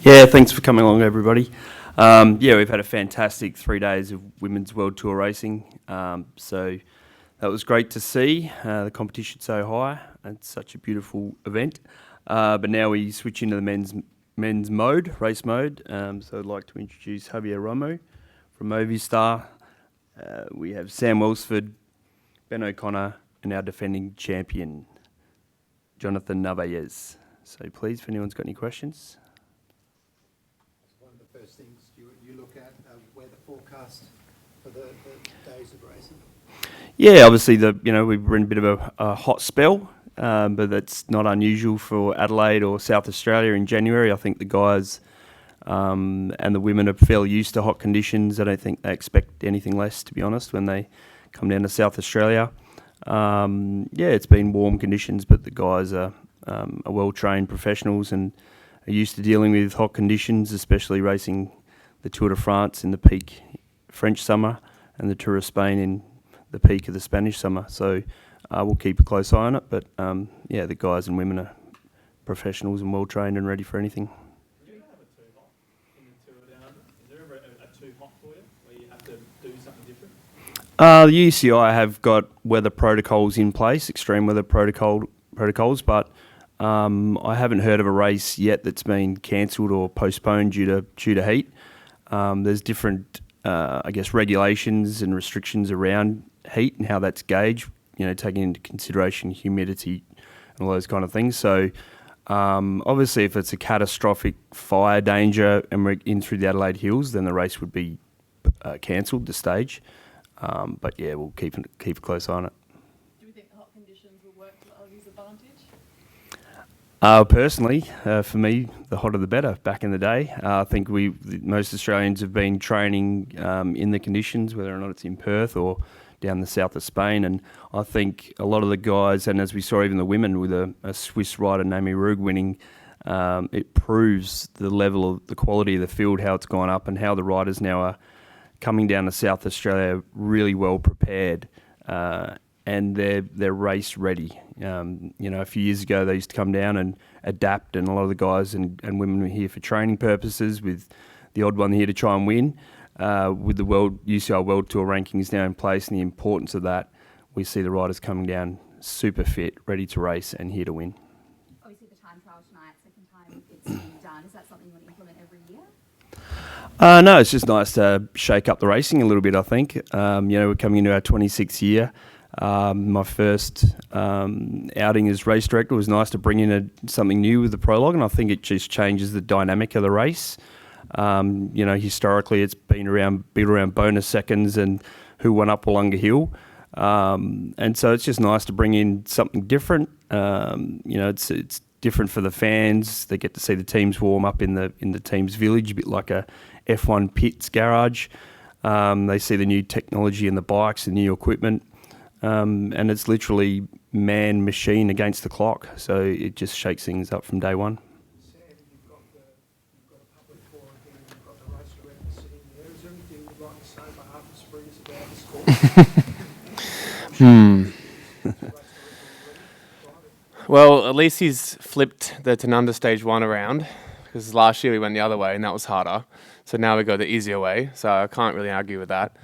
Yeah, thanks for coming along, everybody. Yeah, we've had a fantastic 3 days of Women's World Tour racing. So that was great to see. The competition's so high. It's such a beautiful event. But now we switch into the men's mode, race mode. So I'd like to introduce Javier Romo from Movistar. We have Sam Welsford, Ben O'Connor, and our defending champion, Jhonatan Narváez. So please, if anyone's got any questions. One of the first things you look at, weather forecast for the days of racing. Yeah, obviously we're in a bit of a hot spell, but that's not unusual for Adelaide or South Australia in January. I think the guys and the women are fairly used to hot conditions. I don't think they expect anything less, to be honest, when they come down to South Australia. Yeah, it's been warm conditions, but the guys are well-trained professionals and are used to dealing with hot conditions, especially racing the Tour de France in the peak French summer and the Tour of Spain in the peak of the Spanish summer. So we'll keep a close eye on it. But yeah, the guys and women are professionals and well-trained and ready for anything. Do you have a too hot in the Tour Down Under? Is there ever a too hot for you where you have to do something different? The UCI have got weather protocols in place, extreme weather protocols, but I haven't heard of a race yet that's been cancelled or postponed due to heat. There's different, regulations and restrictions around heat and how that's gauged, taking into consideration humidity and all those kind of things. So obviously if it's a catastrophic fire danger and we're in through the Adelaide Hills, then the race would be cancelled, the stage. But yeah, we'll keep a close eye on it. Do you think the hot conditions will work to Aussie's advantage? Personally, for me, the hotter the better. Back in the day, I think most Australians have been training in the conditions, whether or not it's in Perth or down the south of Spain. And I think a lot of the guys, and as we saw even the women with a Swiss rider, Naomi Rugg, winning, it proves the level of the quality of the field, how it's gone up and how the riders now are coming down to South Australia really well prepared. And they're race ready. A few years ago they used to come down and adapt, and a lot of the guys and women were here for training purposes, with the odd one here to try and win. With the UCI World Tour rankings now in place and the importance of that, we see the riders coming down super fit, ready to race and here to win. Obviously the time trial tonight, second time it's been done. Is that something you want to implement every year? No, it's just nice to shake up the racing a little bit, I think. We're coming into our 26th year. My first outing as race director was nice to bring in something new with the prologue, and I think it just changes the dynamic of the race. Historically it's been around bonus seconds and who won up Wollonga Hill. And so it's just nice to bring in something different. It's different for the fans. They get to see the teams warm up in the team's village, a bit like a F1 pits garage. They see the new technology in the bikes, the new equipment. And it's literally man-machine against the clock, so it just shakes things up from day one. Sam, you've got a public forum here, you've got the race director sitting there. Is there anything you'd like to say on behalf of Springers about this course? Well, at least he's flipped the Down Under Stage 1 around, because last year we went the other way and that was harder. So now we go the easier way, so I can't really argue with that.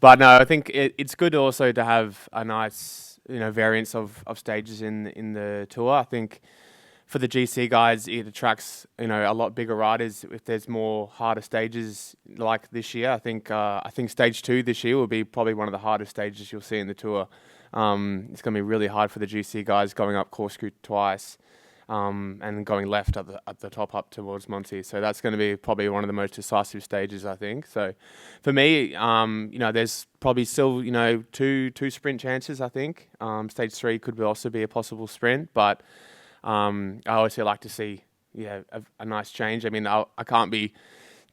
But no, I think it's good also to have a nice, variance of stages in the tour. I think for the GC guys, it attracts, a lot bigger riders if there's more harder stages like this year. I think stage 2 this year will be probably one of the hardest stages you'll see in the tour. It's going to be really hard for the GC guys going up Corkscrew twice. And going left at the top up towards Monty. So that's going to be probably one of the most decisive stages, I think. So for me, there's probably still, two sprint chances, I think. Stage 3 could also be a possible sprint, but I always like to see, a nice change. I mean, I can't be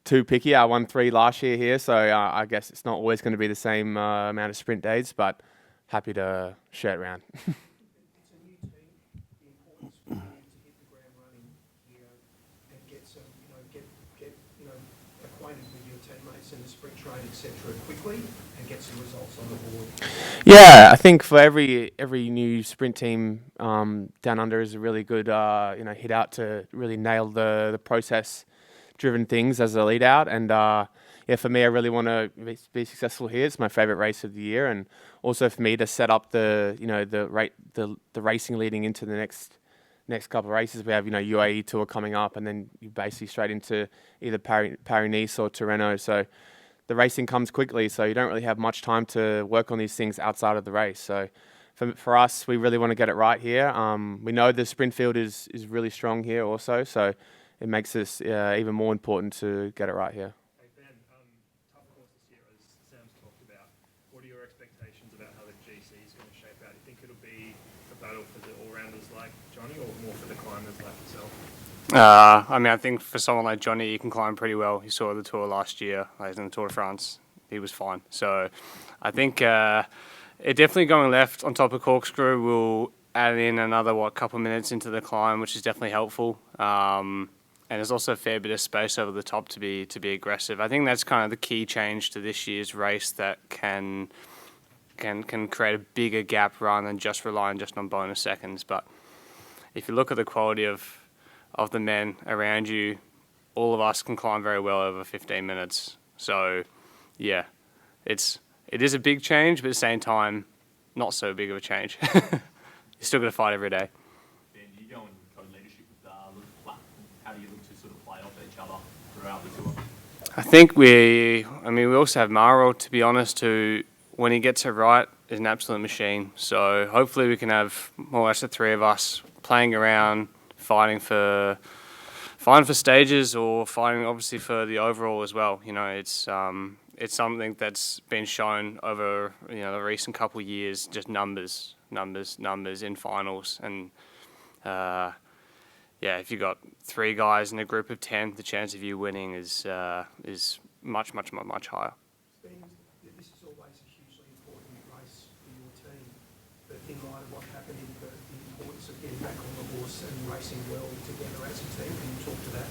too picky. I won 3 last year here, so I guess it's not always going to be the same amount of sprint days, but happy to share it around. Acquainted with your teammates in the sprint train, etc., quickly and get some results on the board? Yeah, I think for every new sprint team, Down Under is a really good hit out to really nail the process driven things as a lead out. And yeah, for me, I really want to be successful here. It's my favorite race of the year, and also for me to set up the the racing leading into the next couple of races. We have UAE Tour coming up, and then you basically straight into either Paris-Nice or Tirreno. So the racing comes quickly, so you don't really have much time to work on these things outside of the race. So for us, we really want to get it right here. We know the sprint field is really strong here also, so it makes this even more important to get it right here. Hey Ben, tough course this year, as Sam's talked about. What are your expectations about how the GC is going to shape out? Do you think it'll be a battle for the all-rounders like Johnny, or more for the climbers like yourself? I mean, I think for someone like Johnny, he can climb pretty well. You saw the Tour last year, like in the Tour de France, he was fine. So I think it definitely going left on top of corkscrew will add in another couple of minutes into the climb, which is definitely helpful. And there's also a fair bit of space over the top to be aggressive. I think that's kind of the key change to this year's race that can create a bigger gap rather than just relying just on bonus seconds. But if you look at the quality of the men around you, all of us can climb very well over 15 minutes. So, yeah, it is a big change, but at the same time, not so big of a change. You're still going to fight every day. Ben, do you go in co-leadership with Luke? How do you look to sort of play off each other throughout the tour? I think we also have Maro, to be honest, who, when he gets it right, is an absolute machine. So hopefully we can have more or less the three of us playing around, fighting for stages, or fighting obviously for the overall as well. It's something that's been shown over the recent couple of years, just numbers in finals. And if you got three guys in a group of 10, the chance of you winning is much higher. This is always a hugely important race for your team, but in light of what happened in Perth, the importance of getting back on the horse and racing well together as a team, can you talk to that?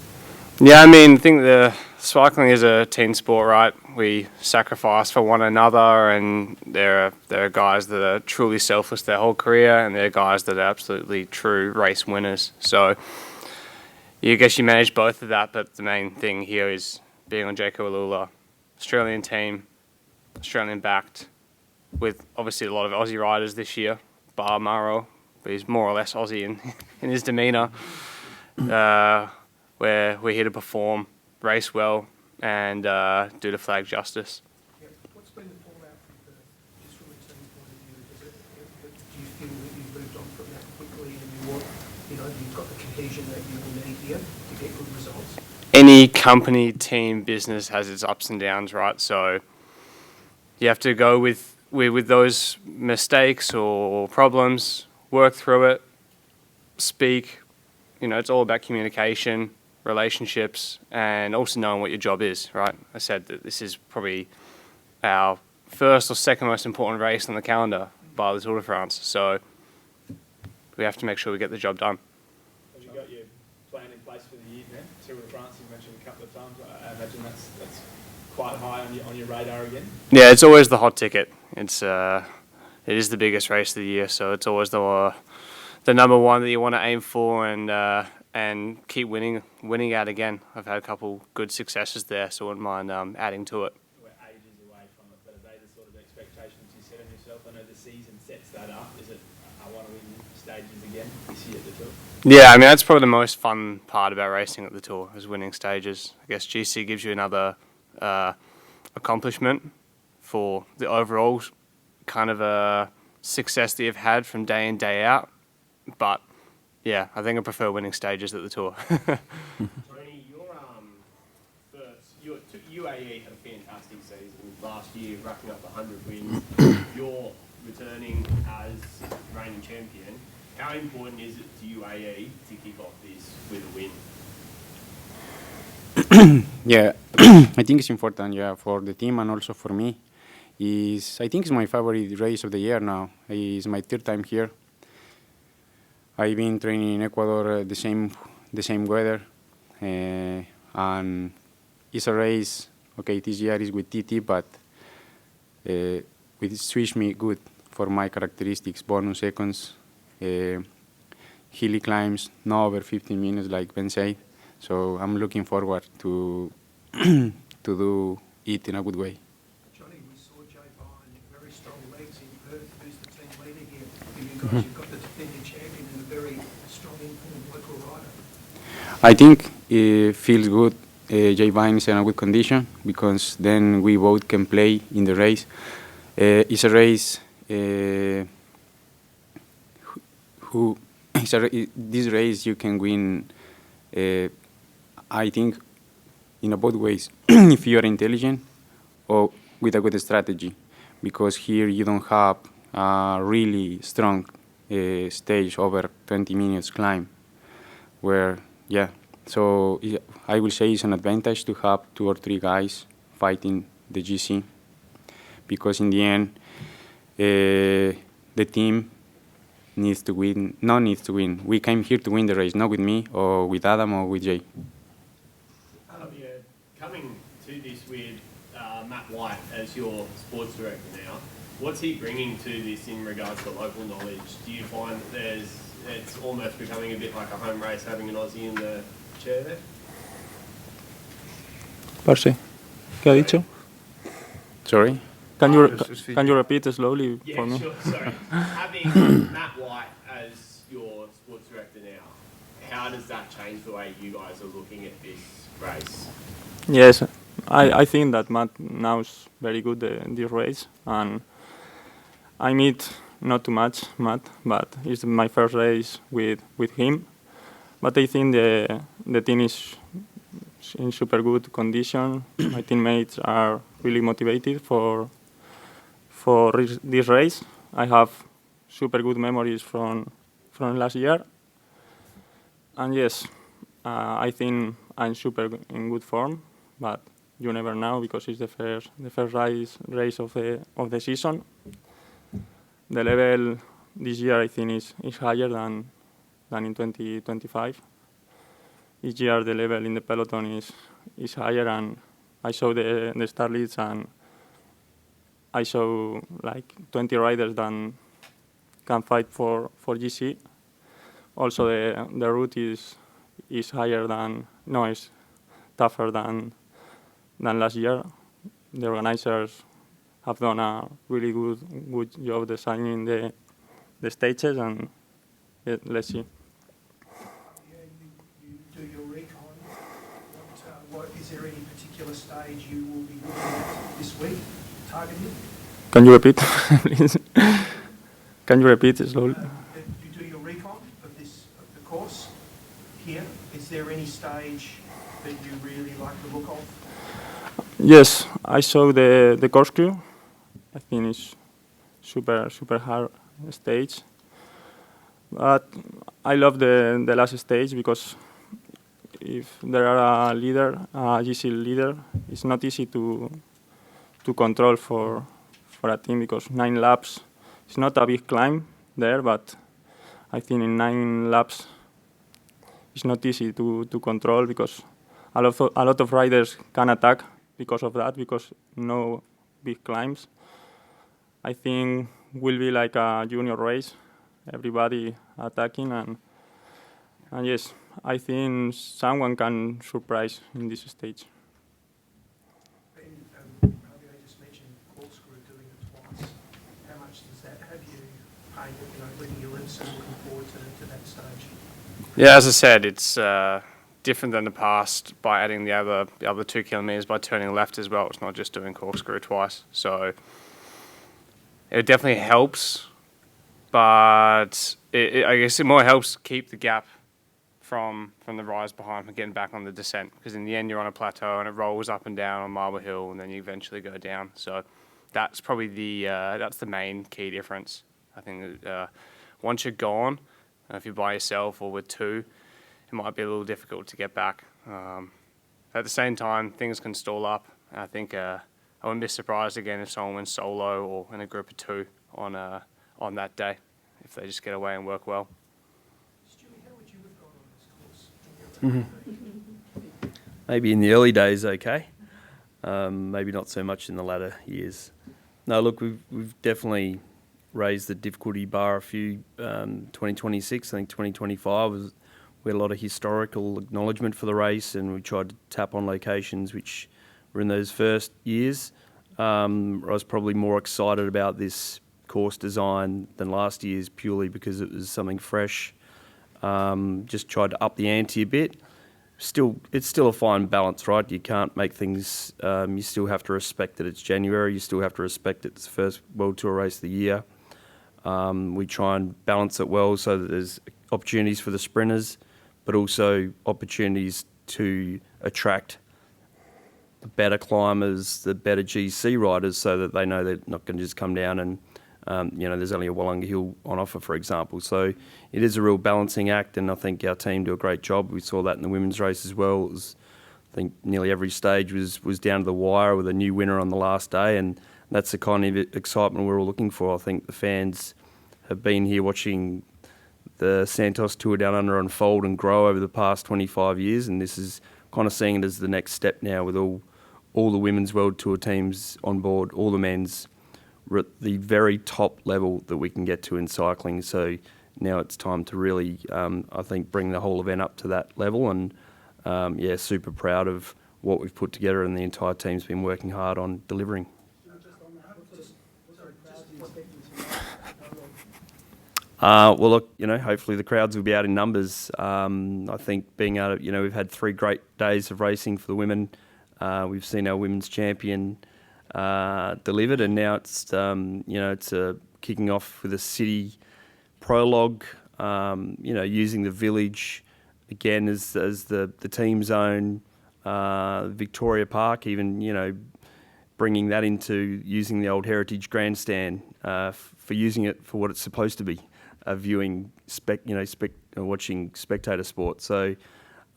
Yeah, I mean, I think the cycling is a team sport, right? We sacrifice for one another, and there are guys that are truly selfless their whole career, and there are guys that are absolutely true race winners. So I guess you manage both of that, but the main thing here is being on Jayco AlUla, Australian team, Australian backed, with obviously a lot of Aussie riders this year, bar Maro, but he's more or less Aussie in his demeanour. Where we're here to perform, race well, and do the flag justice. Yeah. What's been the fallout from Perth, just from a team point of view? Do you feel that you've moved on from that quickly, and you've got the cohesion that you will need here to get good results? Any company, team, business has its ups and downs, right? So you have to go with those mistakes or problems, work through it, speak. It's all about communication, relationships, and also knowing what your job is, right? I said that this is probably our first or second most important race on the calendar by the Tour de France, so we have to make sure we get the job done. Have you got your plan in place for the year now? Tour de France, you've mentioned a couple of times. I imagine that's quite high on your radar again? Yeah, it's always the hot ticket. It is the biggest race of the year, so it's always the number one that you want to aim for, and keep winning out again. I've had a couple good successes there, so I wouldn't mind adding to it. We're ages away from it, but are they the sort of expectations you set on yourself? I know the season sets that up. Is it, I want to win stages again this year at the Tour? Yeah, I mean, that's probably the most fun part about racing at the Tour, is winning stages. I guess GC gives you another accomplishment for the overall kind of success that you've had from day in, day out. But yeah, I think I prefer winning stages at the Tour. Tony, your UAE had a fantastic season last year, racking up 100 wins. You're returning as reigning champion. How important is it to UAE to kick off this with a win? Yeah, I think it's important, for the team and also for me. I think it's my favorite race of the year now. It's my third time here. I've been training in Ecuador the same weather, and it's a race. Okay, this year is with TT, but it suits me good for my characteristics: bonus seconds, hilly climbs, not over 15 minutes, like Ben said. So I'm looking forward to to do it in a good way. Johnny, we saw Jayco very strong legs in Perth. Who's the team leader here for you guys? You've got the defending champion and a very strong informed local rider. I think it feels good. Jay Vine is in a good condition because then we both can play in the race. It's a race. This race you can win. I think in both ways, if you are intelligent or with a good strategy, because here you don't have a really strong stage over 20 minutes climb, where so I will say it's an advantage to have 2 or 3 guys fighting the GC, because in the end, the team needs to win. We came here to win the race, not with me or with Adam or with Jay. Javier, coming to this with Matt White as your sports director now, what's he bringing to this in regards to local knowledge? Do you find that it's almost becoming a bit like a home race having an Aussie in the chair there? Parce, ¿qué ha dicho? Sorry? Can you repeat slowly for me? Yeah, sure, sorry. Having Matt White as your sports director now, how does that change the way you guys are looking at this race? Yes, I think that Matt knows very good this race, and I meet not too much Matt, but it's my first race with him. But I think the team is in super good condition. My teammates are really motivated for this race. I have super good memories from last year, and yes, I think I'm super in good form. But you never know because it's the first race of the season. The level this year I think is higher than in 2025. Each year the level in the peloton is higher, and I saw the start leads and I saw like 20 riders that can fight for GC. Also the route is higher is tougher than last year. The organizers have done a really good job designing the stages, and let's see. You do your recon. What is there any particular stage you will be looking at this week, targeting? Can you repeat, please? Can you repeat slowly? You do your recon of the course here. Is there any stage that you really like the look of? Yes, I saw the corkscrew. I think it's super hard stage. But I love the last stage because if there are a GC leader, it's not easy to control for a team because 9 laps, it's not a big climb there, but I think in 9 laps it's not easy to control because a lot of riders can attack because of that, because no big climbs. I think will be like a junior race, everybody attacking, and yes, I think someone can surprise in this stage. Javier just mentioned corkscrew doing it twice. How much does that have you paying, licking your lips and looking forward to that stage? Yeah, as I said, it's different than the past by adding the other 2 kilometers by turning left as well. It's not just doing corkscrew twice. So it definitely helps, but I guess it more helps keep the gap from the rise behind and getting back on the descent, because in the end you're on a plateau and it rolls up and down on Marble Hill and then you eventually go down. So that's probably that's the main key difference. I think that once you're gone, if you're by yourself or with 2, it might be a little difficult to get back. At the same time, things can stall up. I think I wouldn't be surprised again if someone went solo or in a group of 2 on that day, if they just get away and work well. Stuart, how would you have gone on this course? Maybe in the early days, okay. Maybe not so much in the latter years. No, look, we've definitely raised the difficulty bar a few. 2026, I think 2025 we had a lot of historical acknowledgement for the race, and we tried to tap on locations which were in those first years. I was probably more excited about this course design than last year's, purely because it was something fresh. Just tried to up the ante a bit. It's still a fine balance, right? You can't make things, you still have to respect that it's January, you still have to respect it's the first World Tour race of the year. We try and balance it well so that there's opportunities for the sprinters, but also opportunities to attract the better climbers, the better GC riders, so that they know they're not going to just come down and, there's only a Wollonga Hill on offer, for example. So it is a real balancing act, and I think our team do a great job. We saw that in the women's race as well. It was, I think nearly every stage was down to the wire with a new winner on the last day, and that's the kind of excitement we're all looking for. I think the fans have been here watching the Santos Tour Down Under unfold and grow over the past 25 years, and this is kind of seeing it as the next step now, with all the women's World Tour teams on board, all the men's. We're at the very top level that we can get to in cycling, so now it's time to really, I think, bring the whole event up to that level, and super proud of what we've put together, and the entire team's been working hard on delivering. Well, look, hopefully the crowds will be out in numbers. I think being able to, we've had 3 great days of racing for the women. We've seen our women's champion delivered, and now it's, it's kicking off with a city prologue, using the village again as the team zone, Victoria Park, even, bringing that into using the old heritage grandstand for using it for what it's supposed to be. Viewing, watching spectator sport. So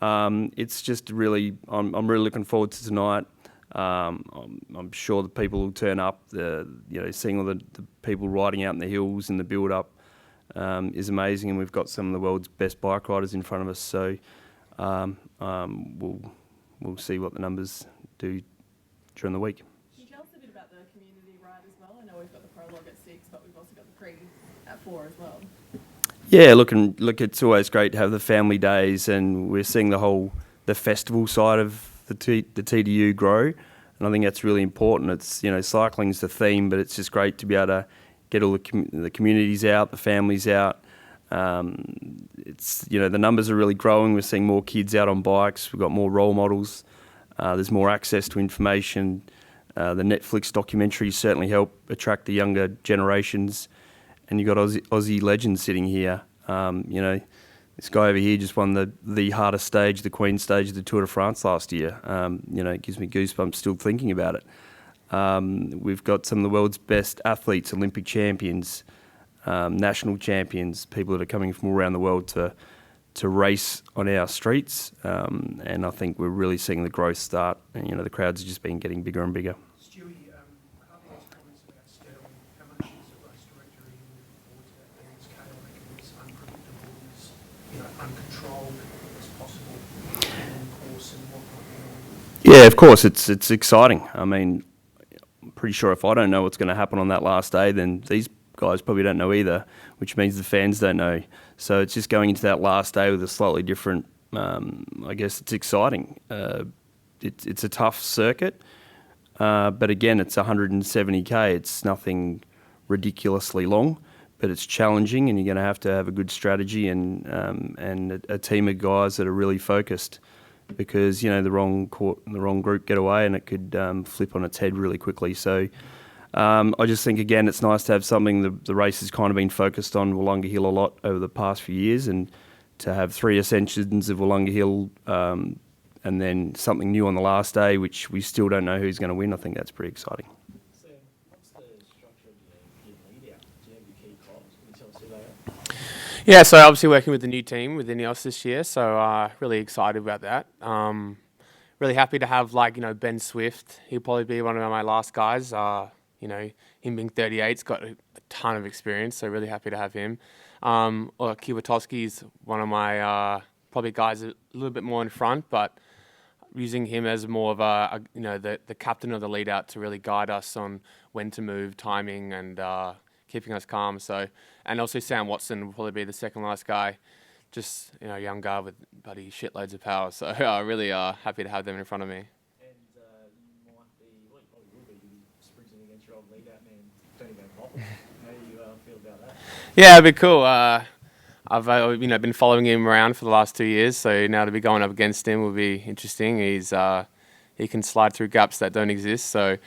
it's just really, I'm really looking forward to tonight. I'm sure the people will turn up. Seeing all the people riding out in the hills and the build-up is amazing, and we've got some of the world's best bike riders in front of us. So we'll see what the numbers do during the week. Can you tell us a bit about the community ride as well? I know we've got the prologue at 6, but we've also got the pre at 4 as well. Yeah, look, it's always great to have the family days, and we're seeing the festival side of the TDU grow, and I think that's really important. It's, cycling's the theme, but it's just great to be able to get all the communities out, the families out. It's, the numbers are really growing. We're seeing more kids out on bikes. We've got more role models. There's more access to information. The Netflix documentaries certainly help attract the younger generations. And you've got Aussie legends sitting here. This guy over here just won the hardest stage, the Queen stage of the Tour de France last year. It gives me goosebumps still thinking about it. We've got some of the world's best athletes, Olympic champions, national champions, people that are coming from all around the world to race on our streets. And I think we're really seeing the growth start. And, the crowds have just been getting bigger and bigger. Stuart, Javi's comments about Sterling, how much is the race director looking forward to that being as chaotic and as unpredictable, as uncontrolled as possible in the course and whatnot? Yeah, of course, it's exciting. I mean, I'm pretty sure if I don't know what's going to happen on that last day, then these guys probably don't know either, which means the fans don't know. So it's just going into that last day with a slightly different, I guess it's exciting. It's a tough circuit, but again, it's 170k. It's nothing ridiculously long, but it's challenging, and you're going to have a good strategy and a team of guys that are really focused, because the wrong group get away and it could flip on its head really quickly. So I just think, again, it's nice to have something. The race has kind of been focused on Wollonga Hill a lot over the past few years, and to have 3 ascensions of Wollonga Hill and then something new on the last day, which we still don't know who's going to win, I think that's pretty exciting. So what's the structure of your lead out? Do you have your key cops? Can you tell us about that? Yeah, so obviously working with the new team with INEOS this year, so really excited about that. Really happy to have Ben Swift. He'll probably be one of my last guys. Him being 38's got a ton of experience, so really happy to have him. Kiwatowski's one of my probably guys a little bit more in front, but using him as more of the captain of the lead out to really guide us on when to move, timing, and keeping us calm. So, and also Sam Watson will probably be the second last guy just a young guy with bloody shitloads of power. So really happy to have them in front of me. And you might be, well, you probably will be sprinting against your old lead-out man, Tony Van Poppel. How do you feel about that? Yeah, it'd be cool. I've been following him around for the last 2 years, so now to be going up against him will be interesting. He can slide through gaps that don't exist, so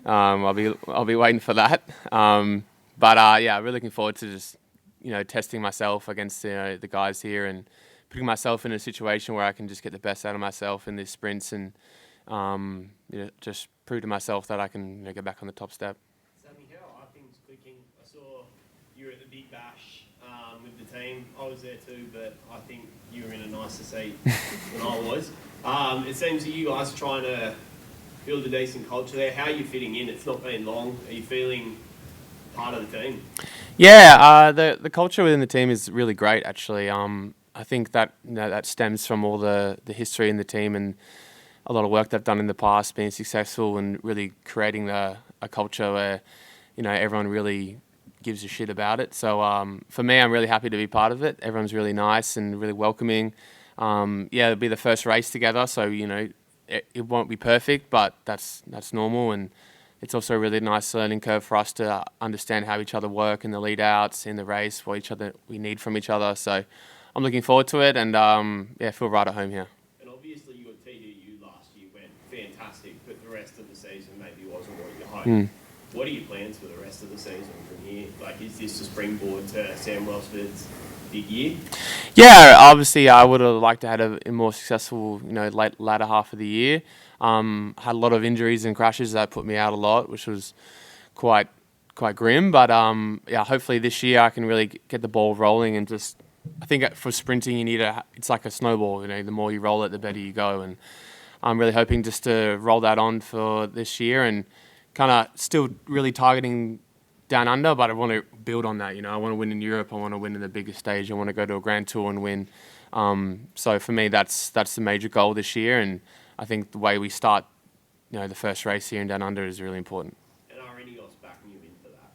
I'll be waiting for that. Yeah, really looking forward to just testing myself against the guys here and putting myself in a situation where I can just get the best out of myself in these sprints and just prove to myself that I can get back on the top step. Sammy, how are things clicking? I saw you were at the Big Bash with the team. I was there too, but I think you were in a nicer seat than I was. It seems that you guys are trying to build a decent culture there. How are you fitting in? It's not been long. Are you feeling part of the team? Yeah, the culture within the team is really great, actually. I think that that stems from all the history in the team and a lot of work they've done in the past, being successful and really creating a culture where everyone really gives a shit about it. So for me, I'm really happy to be part of it. Everyone's really nice and really welcoming. It'll be the first race together, so it won't be perfect, but that's normal, and it's also a really nice learning curve for us to understand how each other work in the lead outs, in the race, what we need from each other. So I'm looking forward to it, and feel right at home here. And obviously your TDU last year went fantastic, but the rest of the season maybe wasn't what you hoped. What are your plans for the rest of the season from here? Like, is this a springboard to Sam Welsford's big year? Yeah, obviously I would have liked to have a more successful, latter half of the year. Had a lot of injuries and crashes that put me out a lot, which was quite grim. But hopefully this year I can really get the ball rolling and just. I think for sprinting it's like a snowball. The more you roll it, the better you go. And I'm really hoping just to roll that on for this year and kind of still really targeting down under, but I want to build on that. I want to win in Europe. I want to win in the biggest stage. I want to go to a Grand Tour and win. So for me, that's the major goal this year. And I think the way we start, the first race here in Down Under is really important. And are INEOS backing you in for that?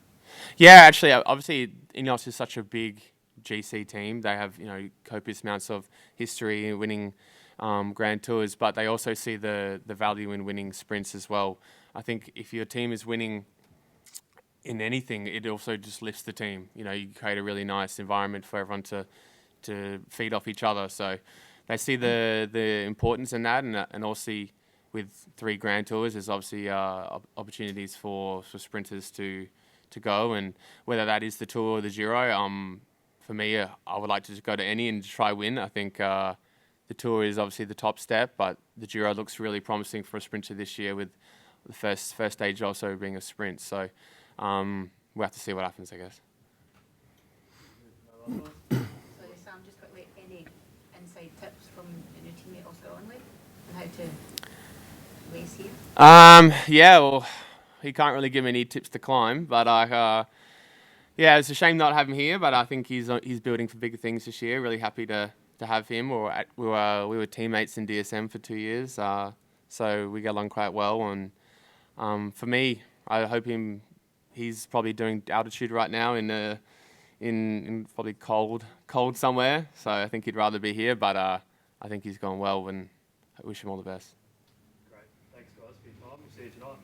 Yeah, actually, obviously, INEOS is such a big GC team. They have, copious amounts of history in winning Grand Tours, but they also see the value in winning sprints as well. I think if your team is winning in anything, it also just lifts the team. You create a really nice environment for everyone to feed off each other. So they see the importance in that, and also with 3 Grand Tours, there's obviously opportunities for sprinters to go, and whether that is the Tour or the Giro, for me, I would like to just go to any and try win. I think the Tour is obviously the top step, but the Giro looks really promising for a sprinter this year, with the first stage also being a sprint. So we'll have to see what happens, I guess. So just quickly, any inside tips from your teammate also on with on how to race here? Well, he can't really give me any tips to climb, but it's a shame not to have him here, but I think he's building for bigger things this year. Really happy to have him. We were teammates in DSM for 2 years, so we get along quite well. And for me, I hope he's probably doing altitude right now in probably cold somewhere. So I think he'd rather be here, but I think he's going well, and I wish him all the best. Great. Thanks, guys, for your time. We'll see you tonight.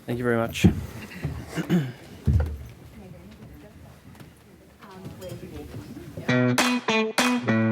Thank you very much. Where